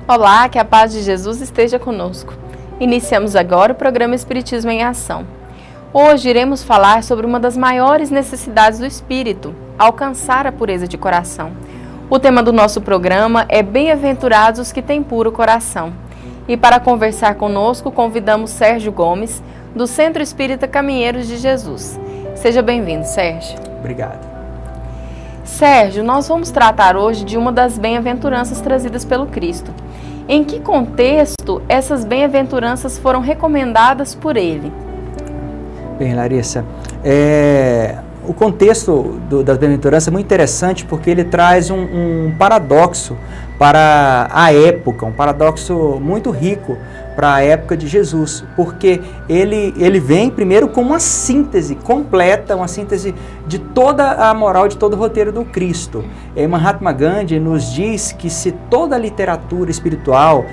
Olá, que a paz de Jesus esteja conosco. Iniciamos agora o programa Espiritismo em Ação. Hoje iremos falar sobre uma das maiores necessidades do espírito, alcançar a pureza de coração. O tema do nosso programa é Bem-aventurados os que têm puro coração. E para conversar conosco, convidamos Sérgio Gomes, do Centro Espírita Caminheiros de Jesus. Seja bem-vindo, Sérgio. Obrigado. Sérgio, nós vamos tratar hoje de uma das bem-aventuranças trazidas pelo Cristo. Em que contexto essas bem-aventuranças foram recomendadas por ele? Bem, Larissa, o contexto das bem-aventuranças é muito interessante porque ele traz um paradoxo para a época, um paradoxo muito rico para a época de Jesus, porque ele vem primeiro com uma síntese completa, uma síntese de toda a moral, de todo o roteiro do Cristo. Mahatma Gandhi nos diz que se toda a literatura espiritual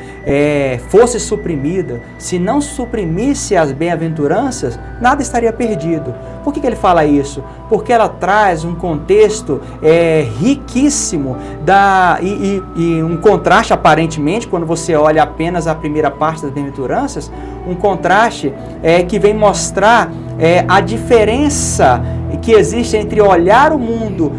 fosse suprimida, se não suprimisse as bem-aventuranças, nada estaria perdido. Por que ele fala isso? Porque ela traz um contexto riquíssimo e um contraste, aparentemente, quando você olha apenas a primeira parte das bem-aventuranças, um contraste que vem mostrar a diferença que existe entre olhar o mundo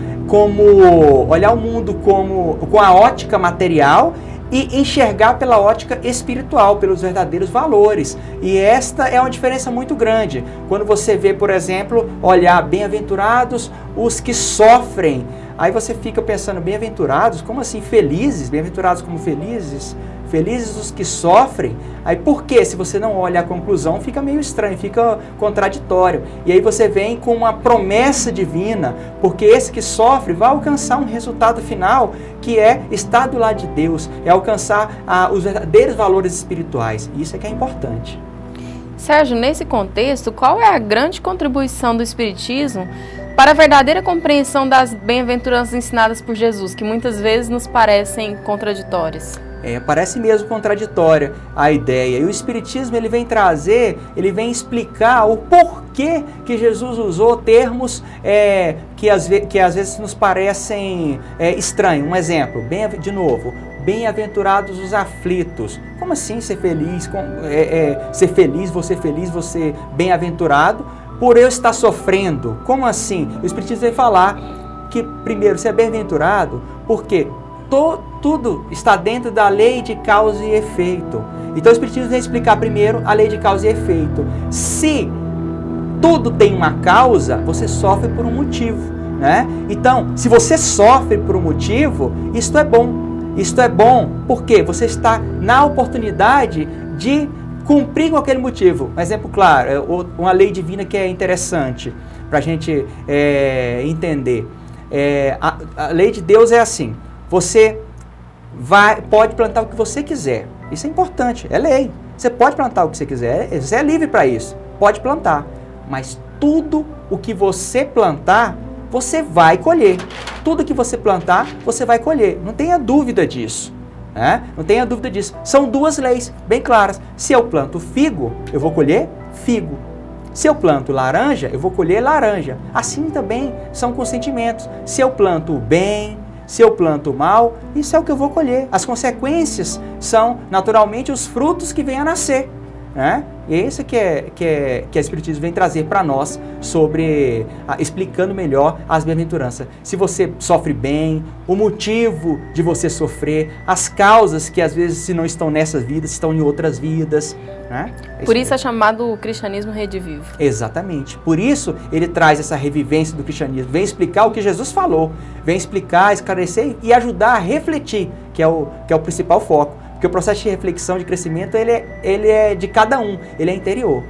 com a ótica material e enxergar pela ótica espiritual, pelos verdadeiros valores. E esta é uma diferença muito grande. Quando você vê, por exemplo, olhar bem-aventurados os que sofrem, aí você fica pensando, bem-aventurados? Como assim felizes? Bem-aventurados como felizes? Felizes os que sofrem? Aí por quê? Se você não olha a conclusão, fica meio estranho, fica contraditório. E aí você vem com uma promessa divina, porque esse que sofre vai alcançar um resultado final, que é estar do lado de Deus, é alcançar os verdadeiros valores espirituais. Isso é que é importante. Sérgio, nesse contexto, qual é a grande contribuição do Espiritismo para a verdadeira compreensão das bem-aventuranças ensinadas por Jesus, que muitas vezes nos parecem contraditórias? Parece mesmo contraditória a ideia. E o Espiritismo ele vem explicar o porquê que Jesus usou termos que às vezes nos parecem estranhos. Um exemplo, bem-aventurados os aflitos. Como assim ser feliz? Ser feliz, você bem-aventurado por eu estar sofrendo? Como assim? O Espiritismo vem falar que, primeiro, você é bem-aventurado porque tudo está dentro da lei de causa e efeito. Então o Espiritismo vem explicar primeiro a lei de causa e efeito. Se tudo tem uma causa, você sofre por um motivo, né? Então, se você sofre por um motivo, isto é bom. Isto é bom porque você está na oportunidade de cumprir com aquele motivo. Um exemplo claro, uma lei divina que é interessante para a gente entender. A lei de Deus é assim. Você pode plantar o que você quiser. Isso é importante, é lei. Você pode plantar o que você quiser, você é livre para isso. Pode plantar. Mas tudo o que você plantar, você vai colher. Tudo que você plantar, você vai colher. Não tenha dúvida disso. Né? Não tenha dúvida disso. São duas leis bem claras. Se eu planto figo, eu vou colher figo. Se eu planto laranja, eu vou colher laranja. Assim também são com sentimentos. Se eu planto o bem, se eu planto o mal, isso é o que eu vou colher. As consequências são, naturalmente, os frutos que vêm a nascer. Né? E é isso que a Espiritismo vem trazer para nós, explicando melhor as bem-aventuranças. Se você sofre bem, o motivo de você sofrer, as causas que às vezes, se não estão nessas vidas, estão em outras vidas. Né? Por isso é chamado o cristianismo redivivo. Exatamente. Por isso ele traz essa revivência do cristianismo. Vem explicar o que Jesus falou. Vem explicar, esclarecer e ajudar a refletir, que é o principal foco. Porque o processo de reflexão, de crescimento, ele é de cada um, ele é interior.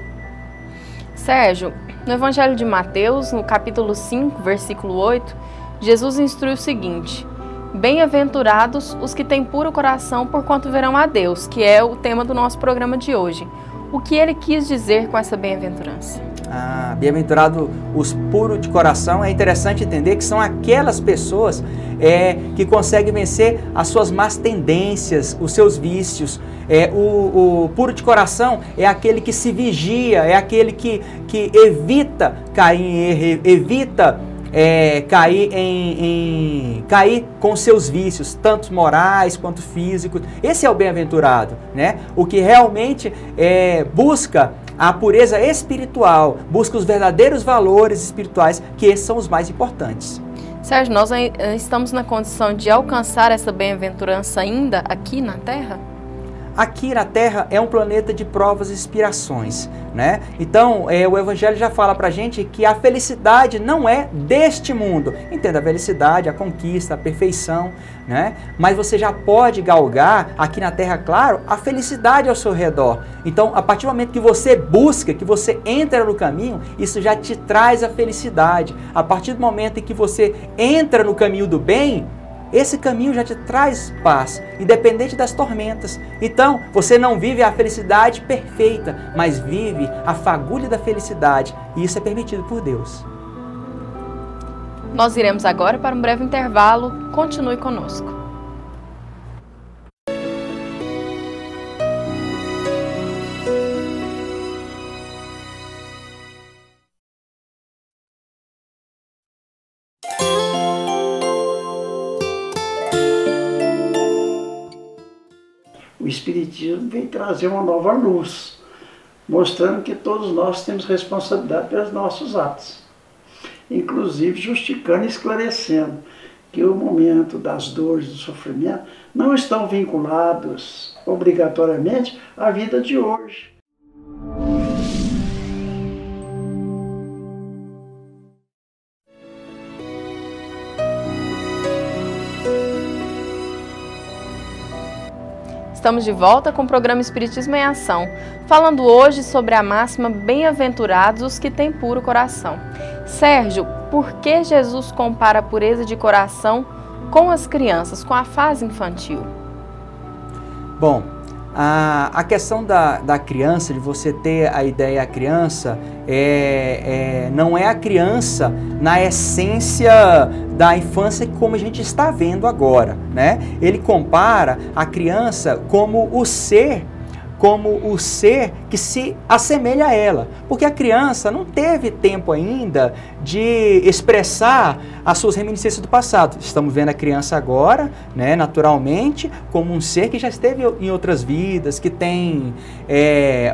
Sérgio, no Evangelho de Mateus, no capítulo 5, versículo 8, Jesus instrui o seguinte: bem-aventurados os que têm puro coração, porquanto verão a Deus, que é o tema do nosso programa de hoje. O que ele quis dizer com essa bem-aventurança? Bem-aventurado os puros de coração, é interessante entender que são aquelas pessoas que conseguem vencer as suas más tendências, os seus vícios. O puro de coração é aquele que se vigia, é aquele que evita cair em erro, evita cair com seus vícios, tanto morais quanto físicos. Esse é o bem-aventurado, né? O que realmente busca a pureza espiritual, busca os verdadeiros valores espirituais, que esses são os mais importantes. Sérgio, nós estamos na condição de alcançar essa bem-aventurança ainda aqui na Terra? Aqui na Terra é um planeta de provas e expiações, né? Então, o Evangelho já fala pra gente que a felicidade não é deste mundo. Entenda, a felicidade, a conquista, a perfeição, né? Mas você já pode galgar aqui na Terra, claro, a felicidade ao seu redor. Então, a partir do momento que você busca, que você entra no caminho, isso já te traz a felicidade. A partir do momento em que você entra no caminho do bem, esse caminho já te traz paz, independente das tormentas. Então, você não vive a felicidade perfeita, mas vive a fagulha da felicidade. E isso é permitido por Deus. Nós iremos agora para um breve intervalo. Continue conosco. O Espiritismo vem trazer uma nova luz, mostrando que todos nós temos responsabilidade pelos nossos atos, inclusive justificando e esclarecendo que o momento das dores, do sofrimento, não estão vinculados obrigatoriamente à vida de hoje. Estamos de volta com o programa Espiritismo em Ação, falando hoje sobre a máxima bem-aventurados os que têm puro coração. Sérgio, por que Jesus compara a pureza de coração com as crianças, com a fase infantil? Bom, a questão da criança, de você ter a ideia a criança, não é a criança na essência da infância como a gente está vendo agora, né? Ele compara a criança como o ser que se assemelha a ela, porque a criança não teve tempo ainda de expressar as suas reminiscências do passado. Estamos vendo a criança agora, né, naturalmente, como um ser que já esteve em outras vidas, que tem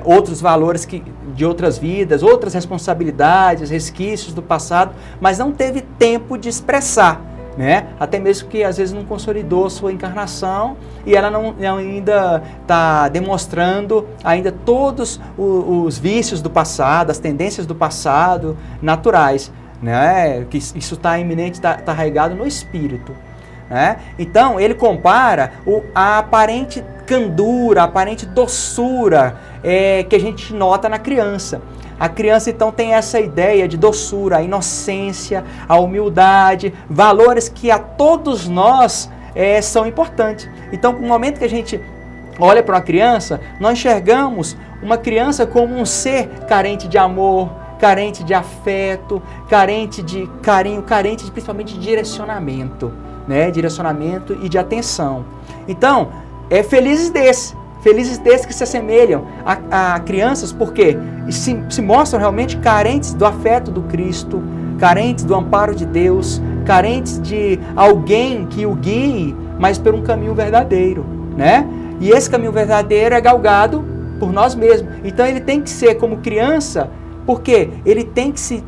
outros valores de outras vidas, outras responsabilidades, resquícios do passado, mas não teve tempo de expressar. Né? Até mesmo que às vezes não consolidou sua encarnação e ela não ainda está demonstrando ainda todos os vícios do passado, as tendências do passado naturais, né? Que isso está iminente, está arraigado no espírito, né? Então ele compara a aparente candura, a aparente doçura que a gente nota na criança. A criança, então, tem essa ideia de doçura, a inocência, a humildade, valores que a todos nós são importantes. Então, no momento que a gente olha para uma criança, nós enxergamos uma criança como um ser carente de amor, carente de afeto, carente de carinho, carente principalmente de direcionamento, né? Direcionamento e de atenção. Então, felizes desses que se assemelham a crianças, porque se mostram realmente carentes do afeto do Cristo, carentes do amparo de Deus, carentes de alguém que o guie, mas por um caminho verdadeiro, né? E esse caminho verdadeiro é galgado por nós mesmos. Então ele tem que ser como criança, porque ele tem que se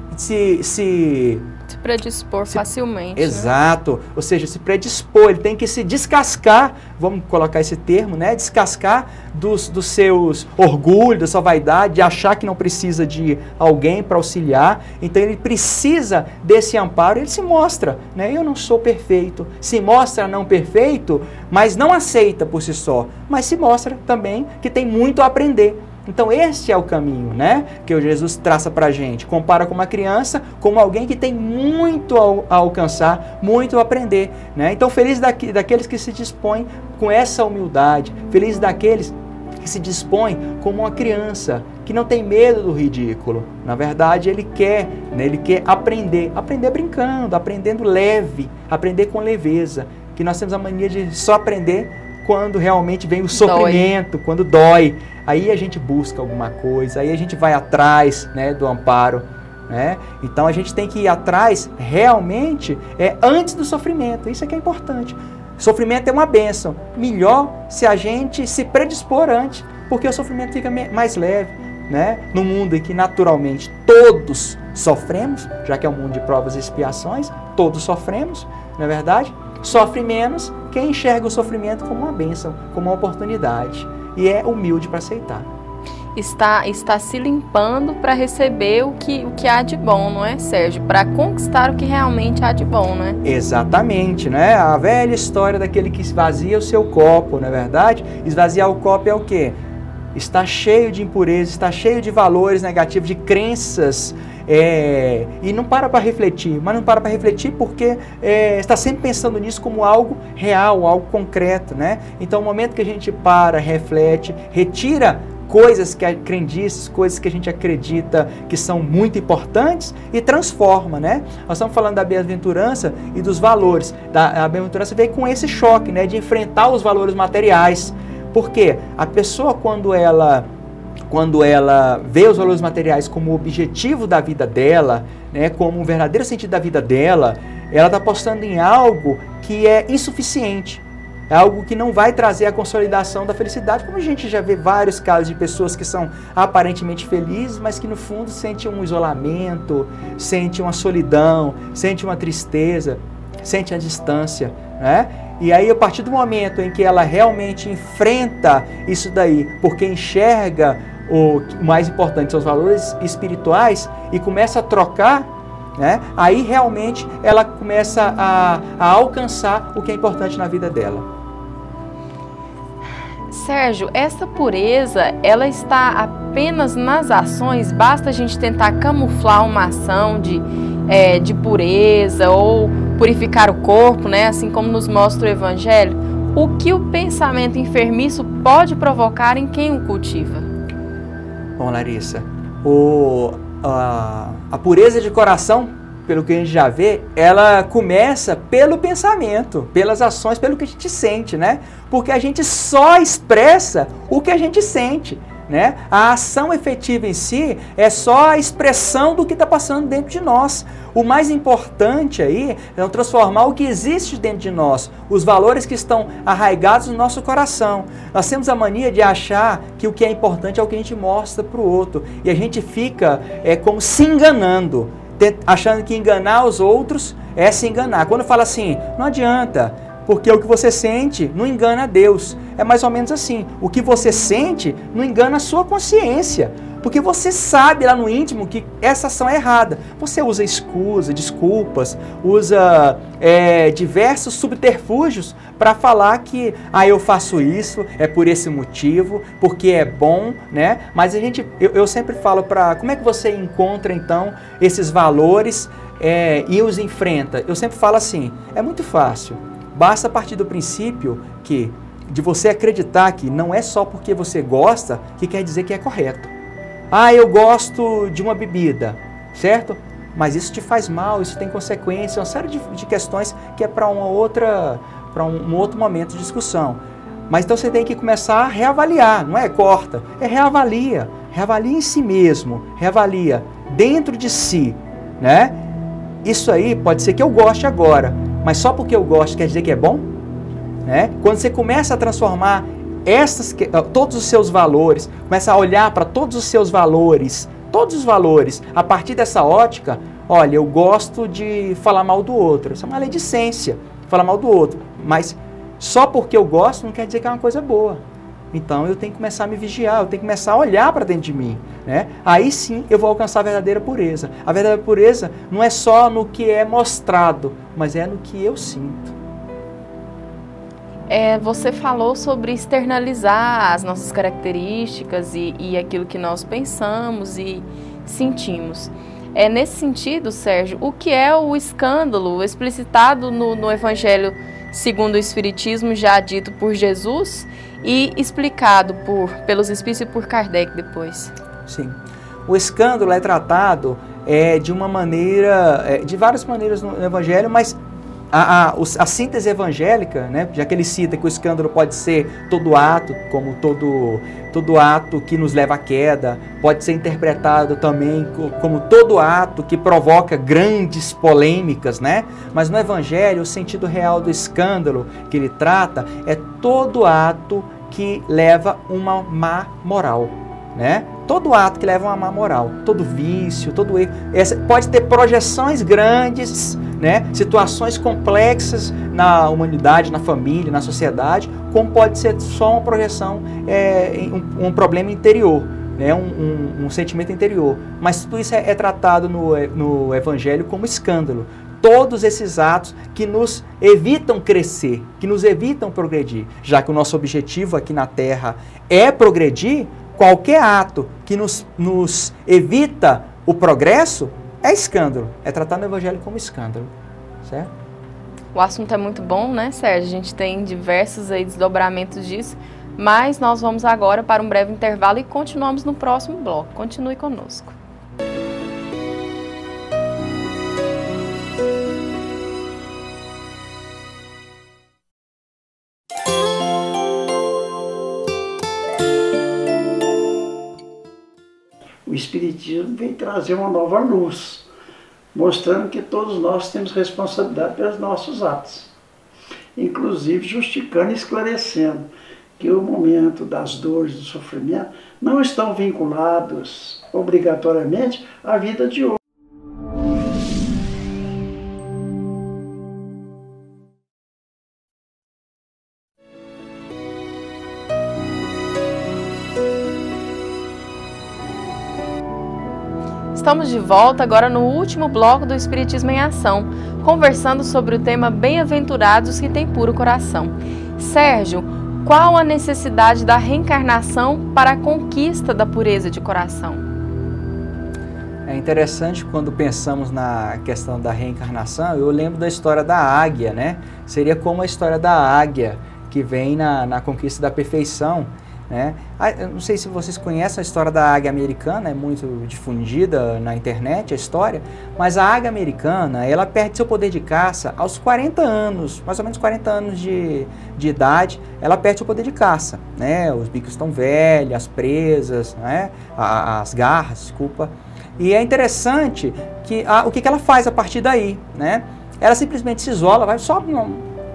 predispor facilmente. Exato, né? Ou seja, se predispor, ele tem que se descascar, vamos colocar esse termo, né? Descascar dos seus orgulhos, da sua vaidade, de achar que não precisa de alguém para auxiliar. Então ele precisa desse amparo, ele se mostra, né? Eu não sou perfeito, se mostra não perfeito, mas não aceita por si só, mas se mostra também que tem muito a aprender. Então este é o caminho, né, que o Jesus traça para a gente. Compara com uma criança, como alguém que tem muito a alcançar, muito a aprender, né? Então feliz daqueles que se dispõem com essa humildade, feliz daqueles que se dispõem como uma criança, que não tem medo do ridículo. Na verdade ele quer aprender brincando, aprendendo leve, aprender com leveza, que nós temos a mania de só aprender quando realmente vem o sofrimento, quando dói. Aí a gente busca alguma coisa, aí a gente vai atrás, né, do amparo, né? Então a gente tem que ir atrás realmente antes do sofrimento. Isso é que é importante. Sofrimento é uma bênção. Melhor se a gente se predispor antes, porque o sofrimento fica mais leve, né? No mundo em que naturalmente todos sofremos, já que é um mundo de provas e expiações, todos sofremos, não é verdade? Sofre menos quem enxerga o sofrimento como uma bênção, como uma oportunidade e é humilde para aceitar. Está se limpando para receber o que há de bom, não é, Sérgio? Para conquistar o que realmente há de bom, não é? Exatamente, né? A velha história daquele que esvazia o seu copo, não é verdade? Esvaziar o copo é o quê? Está cheio de impureza, está cheio de valores negativos, de crenças, e não para refletir. Mas não para refletir porque está sempre pensando nisso como algo real, algo concreto, né? Então, o momento que a gente para, reflete, retira coisas crendices, coisas que a gente acredita que são muito importantes e transforma, né? Nós estamos falando da bem-aventurança e dos valores. A bem-aventurança veio com esse choque, né? De enfrentar os valores materiais. Porque a pessoa, quando ela vê os valores materiais como objetivo da vida dela, né? Como um verdadeiro sentido da vida dela, ela está apostando em algo que é insuficiente. É algo que não vai trazer a consolidação da felicidade, como a gente já vê vários casos de pessoas que são aparentemente felizes, mas que no fundo sentem um isolamento, sentem uma solidão, sentem uma tristeza, sentem a distância, né? E aí, a partir do momento em que ela realmente enfrenta isso daí, porque enxerga o mais importante são os valores espirituais e começa a trocar, né? Aí realmente ela começa a alcançar o que é importante na vida dela. Sérgio, essa pureza, ela está apenas nas ações? Basta a gente tentar camuflar uma ação de pureza ou purificar o corpo, né? Assim como nos mostra o Evangelho. O que o pensamento enfermiço pode provocar em quem o cultiva? Bom, Larissa, a pureza de coração, pelo que a gente já vê, ela começa pelo pensamento, pelas ações, pelo que a gente sente, né? Porque a gente só expressa o que a gente sente, né? A ação efetiva em si é só a expressão do que está passando dentro de nós. O mais importante aí é transformar o que existe dentro de nós, os valores que estão arraigados no nosso coração. Nós temos a mania de achar que o que é importante é o que a gente mostra para o outro. E a gente fica como se enganando, achando que enganar os outros é se enganar. Quando fala assim, não adianta, porque o que você sente não engana a Deus. É mais ou menos assim, o que você sente não engana a sua consciência, porque você sabe lá no íntimo que essa ação é errada. Você usa escusa, desculpas, usa diversos subterfúgios para falar que eu faço isso, é por esse motivo, porque é bom, né? Mas eu sempre falo como é que você encontra então esses valores e os enfrenta? Eu sempre falo assim, é muito fácil, basta partir do princípio de você acreditar que não é só porque você gosta que quer dizer que é correto. Eu gosto de uma bebida, certo? Mas isso te faz mal, isso tem consequência, uma série de questões que é para um outro momento de discussão. Mas então você tem que começar a reavaliar, não é corta, é reavalia. Reavalia em si mesmo, reavalia dentro de si, né? Isso aí pode ser que eu goste agora, mas só porque eu gosto quer dizer que é bom? Né? Quando você começa a transformar todos os seus valores, começa a olhar para todos os seus valores, todos os valores, a partir dessa ótica, olha, eu gosto de falar mal do outro, isso é uma maledicência, falar mal do outro, mas só porque eu gosto não quer dizer que é uma coisa boa. Então eu tenho que começar a me vigiar, eu tenho que começar a olhar para dentro de mim, né? Aí sim eu vou alcançar a verdadeira pureza. A verdadeira pureza não é só no que é mostrado, mas é no que eu sinto. Você falou sobre externalizar as nossas características e aquilo que nós pensamos e sentimos. Nesse sentido, Sérgio, o que é o escândalo explicitado no Evangelho segundo o Espiritismo, já dito por Jesus e explicado pelos Espíritos e por Kardec depois? Sim. O escândalo é tratado de uma maneira, de várias maneiras no Evangelho, mas a síntese evangélica, né, já que ele cita que o escândalo pode ser todo ato, como todo ato que nos leva à queda, pode ser interpretado também como todo ato que provoca grandes polêmicas, né? Mas no evangelho, o sentido real do escândalo que ele trata é todo ato que leva uma má moral, né? Todo ato que leva a uma má moral, todo vício, todo erro, pode ter projeções grandes, né? Situações complexas na humanidade, na família, na sociedade, como pode ser só uma projeção, um problema interior, né? Um sentimento interior. Mas tudo isso é tratado no Evangelho como escândalo. Todos esses atos que nos evitam crescer, que nos evitam progredir, já que o nosso objetivo aqui na Terra é progredir. Qualquer ato que nos evita o progresso é escândalo, é tratado no Evangelho como escândalo, certo? O assunto é muito bom, né, Sérgio? A gente tem diversos aí desdobramentos disso, mas nós vamos agora para um breve intervalo e continuamos no próximo bloco. Continue conosco. O Espiritismo vem trazer uma nova luz, mostrando que todos nós temos responsabilidade pelos nossos atos, inclusive justificando e esclarecendo que o momento das dores, do sofrimento, não estão vinculados obrigatoriamente à vida de hoje. Estamos de volta agora no último bloco do Espiritismo em Ação, conversando sobre o tema Bem-aventurados que têm puro coração. Sérgio, qual a necessidade da reencarnação para a conquista da pureza de coração? É interessante quando pensamos na questão da reencarnação, eu lembro da história da águia, né? Seria como a história da águia que vem na conquista da perfeição, né? Eu não sei se vocês conhecem a história da águia americana, é muito difundida na internet a história, mas a águia americana, ela perde seu poder de caça aos 40 anos, mais ou menos 40 anos de idade, ela perde seu poder de caça, né? Os bicos estão velhos, as presas, né? As garras, desculpa. E é interessante que o que ela faz a partir daí, né? Ela simplesmente se isola, sobe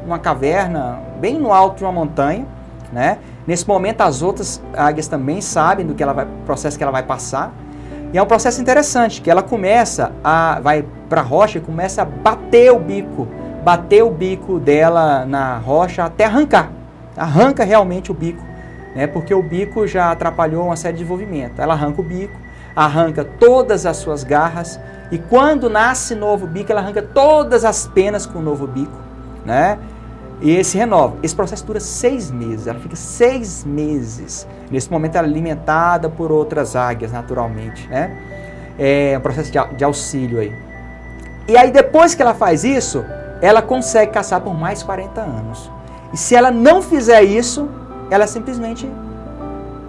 numa caverna, bem no alto de uma montanha, né? Nesse momento as outras águias também sabem do processo que ela vai passar. E é um processo interessante, que ela vai para a rocha e começa a bater o bico dela na rocha até arrancar. Arranca realmente o bico, né? Porque o bico já atrapalhou uma série de desenvolvimento. Ela arranca o bico, arranca todas as suas garras e quando nasce novo bico, ela arranca todas as penas com o novo bico, né? E se renova. Esse processo dura 6 meses, ela fica 6 meses. Nesse momento ela é alimentada por outras águias, naturalmente, né? É um processo de auxílio aí. E aí depois que ela faz isso, ela consegue caçar por mais 40 anos. E se ela não fizer isso, ela simplesmente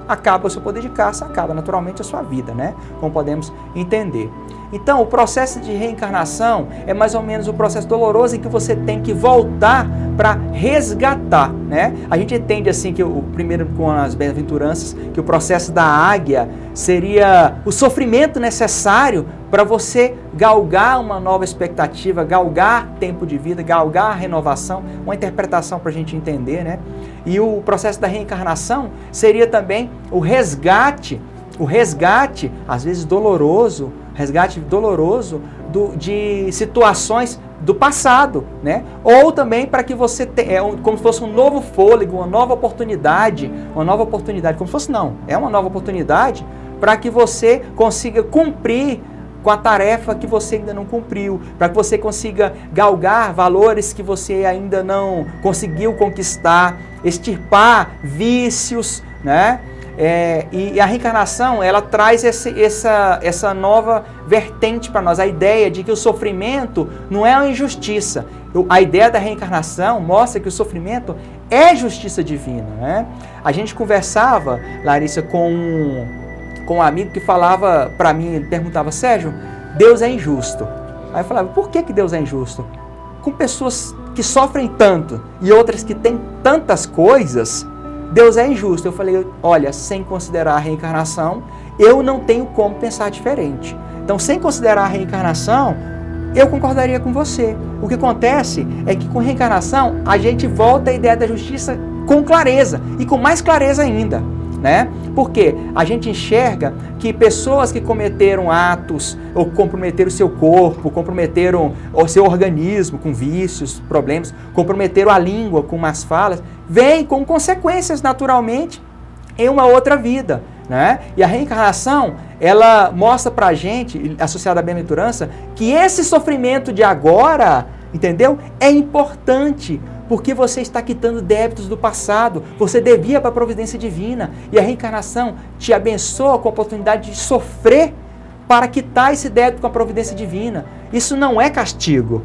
acaba o seu poder de caça, acaba naturalmente a sua vida, né? Como podemos entender. Então, o processo de reencarnação é mais ou menos o processo doloroso em que você tem que voltar para resgatar, né? A gente entende assim que o primeiro com as bem-aventuranças, que o processo da águia seria o sofrimento necessário para você galgar uma nova expectativa, galgar tempo de vida, galgar renovação, uma interpretação para a gente entender, né? E o processo da reencarnação seria também o resgate, às vezes doloroso, de situações do passado, né? Ou também para que você tenha, como se fosse um novo fôlego, uma nova oportunidade, como se fosse não, é uma nova oportunidade para que você consiga cumprir com a tarefa que você ainda não cumpriu, para que você consiga galgar valores que você ainda não conseguiu conquistar, extirpar vícios, né? E a reencarnação, ela traz essa nova vertente para nós, a ideia de que o sofrimento não é uma injustiça. A ideia da reencarnação mostra que o sofrimento é justiça divina, né? A gente conversava, Larissa, com um amigo que falava para mim, ele perguntava: Sérgio, Deus é injusto. Aí eu falava: por que Deus é injusto? Com pessoas que sofrem tanto e outras que têm tantas coisas, Deus é injusto. Eu falei, olha, sem considerar a reencarnação, eu não tenho como pensar diferente. Então, sem considerar a reencarnação, eu concordaria com você. O que acontece é que com reencarnação, a gente volta à ideia da justiça com clareza, e com mais clareza ainda, né? Porque a gente enxerga que pessoas que cometeram atos, ou comprometeram o seu corpo, comprometeram o seu organismo com vícios, problemas, comprometeram a língua com más falas, vêm com consequências naturalmente em uma outra vida, né? E a reencarnação, ela mostra pra gente, associada à bem-aventurança, que esse sofrimento de agora, entendeu? É importante, porque você está quitando débitos do passado, você devia para a providência divina, e a reencarnação te abençoa com a oportunidade de sofrer para quitar esse débito com a providência divina. Isso não é castigo,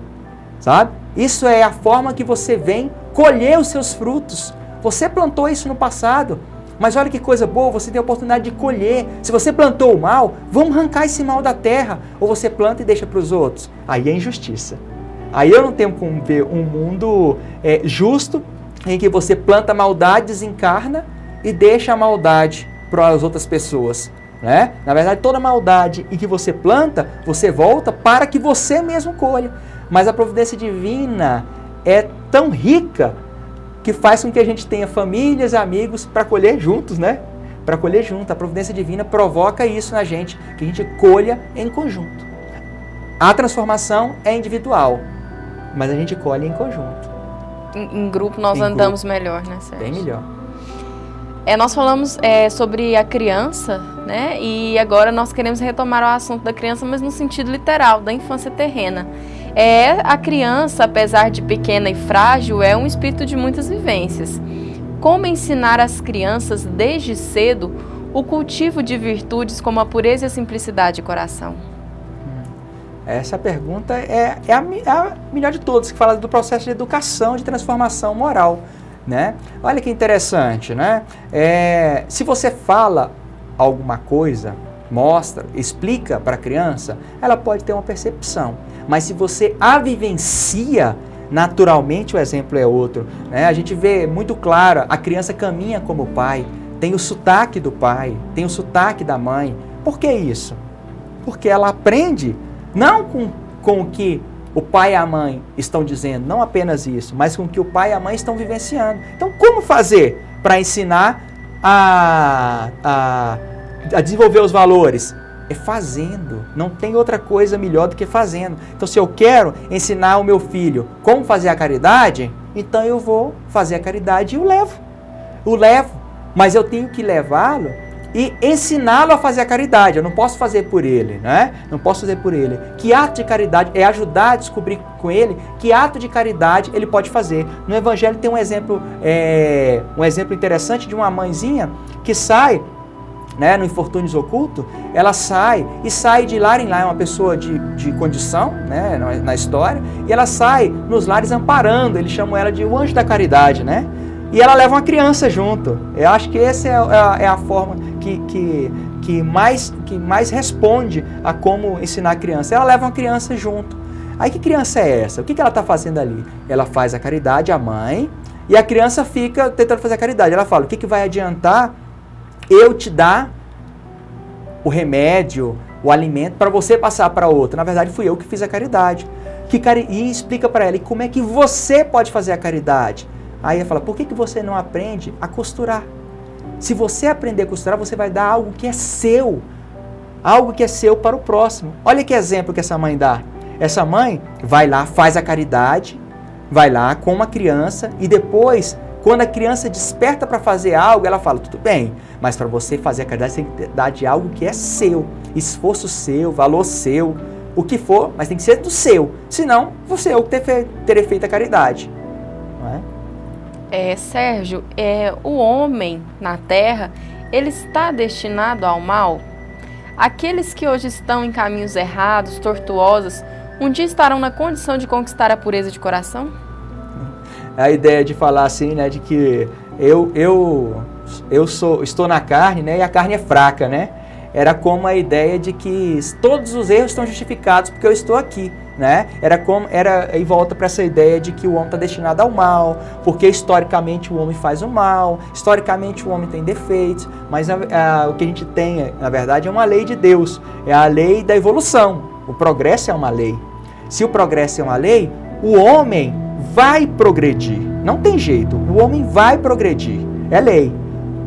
sabe? Isso é a forma que você vem colher os seus frutos. Você plantou isso no passado, mas olha que coisa boa, você tem a oportunidade de colher. Se você plantou o mal, vamos arrancar esse mal da terra, ou você planta e deixa para os outros. Aí é injustiça. Aí eu não tenho como ver um mundo justo, em que você planta maldade, desencarna e deixa a maldade para as outras pessoas, né? Na verdade, toda maldade em que você planta, você volta para que você mesmo colha. Mas a providência divina é tão rica que faz com que a gente tenha famílias, amigos para colher juntos, né? Para colher junto. A providência divina provoca isso na gente, que a gente colha em conjunto. A transformação é individual, mas a gente colhe em conjunto. Em grupo nós andamos melhor, né, Sérgio? Bem melhor. Nós falamos sobre a criança, né? E agora nós queremos retomar o assunto da criança, mas no sentido literal, da infância terrena. A criança, apesar de pequena e frágil, é um espírito de muitas vivências. Como ensinar às crianças, desde cedo, o cultivo de virtudes como a pureza e a simplicidade de coração? Essa pergunta é a melhor de todas, que fala do processo de educação, de transformação moral, né? Olha que interessante, né? Se você fala alguma coisa, mostra, explica para a criança, ela pode ter uma percepção. Mas se você a vivencia, naturalmente o exemplo é outro, né? A gente vê muito claro, a criança caminha como o pai, tem o sotaque do pai, tem o sotaque da mãe. Por que isso? Porque ela aprende não com o que o pai e a mãe estão dizendo, não apenas isso, mas com o que o pai e a mãe estão vivenciando. Então, como fazer para ensinar a desenvolver os valores? É fazendo. Não tem outra coisa melhor do que fazendo. Então, se eu quero ensinar o meu filho como fazer a caridade, então eu vou fazer a caridade e o levo. Mas eu tenho que levá-lo e ensiná-lo a fazer a caridade. Eu não posso fazer por ele, né? Não posso fazer por ele. Que ato de caridade é ajudar a descobrir com ele que ato de caridade ele pode fazer. No Evangelho tem um exemplo interessante de uma mãezinha que sai, né, no infortúnios oculto, ela sai de lar em lar, é uma pessoa de condição, né, na história, e ela sai nos lares amparando, eles chamam ela de o anjo da caridade, né? E ela leva uma criança junto. Eu acho que essa é a forma que mais responde a como ensinar a criança. Ela leva uma criança junto. Aí que criança é essa? O que ela está fazendo ali? Ela faz a caridade, a mãe, e a criança fica tentando fazer a caridade. Ela fala, o que vai adiantar eu te dar o remédio, o alimento, para você passar para outra? Na verdade, fui eu que fiz a caridade. E explica para ela, e como é que você pode fazer a caridade? Aí ela fala, por que você não aprende a costurar? Se você aprender a costurar, você vai dar algo que é seu para o próximo. Olha que exemplo que essa mãe dá. Essa mãe vai lá, faz a caridade, vai lá com uma criança e depois, quando a criança desperta para fazer algo, ela fala, tudo bem, mas para você fazer a caridade, você tem que dar de algo que é seu, esforço seu, valor seu, o que for, mas tem que ser do seu. Senão, você é o que terei feito a caridade. Não é? Sérgio, o homem na Terra, ele está destinado ao mal? Aqueles que hoje estão em caminhos errados, tortuosos, um dia estarão na condição de conquistar a pureza de coração? A ideia de falar assim, né, de que estou na carne, né, e a carne é fraca, né? era como a ideia de que todos os erros estão justificados porque eu estou aqui, né? E volta para essa ideia de que o homem está destinado ao mal, porque historicamente o homem faz o mal, historicamente o homem tem defeitos, mas o que a gente tem, na verdade, é uma lei de Deus, é a lei da evolução. O progresso é uma lei. Se o progresso é uma lei, o homem vai progredir. Não tem jeito, o homem vai progredir. É lei.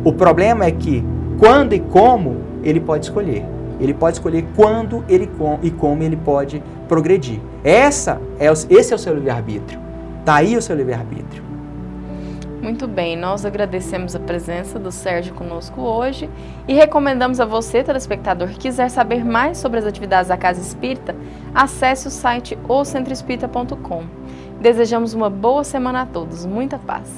O problema é que quando e como ele pode escolher. Ele pode escolher quando e como ele pode progredir. Esse é o seu livre-arbítrio. Está aí o seu livre-arbítrio. Muito bem, nós agradecemos a presença do Sérgio conosco hoje e recomendamos a você, telespectador, que quiser saber mais sobre as atividades da Casa Espírita, acesse o site ocentroespírita.com. Desejamos uma boa semana a todos, muita paz.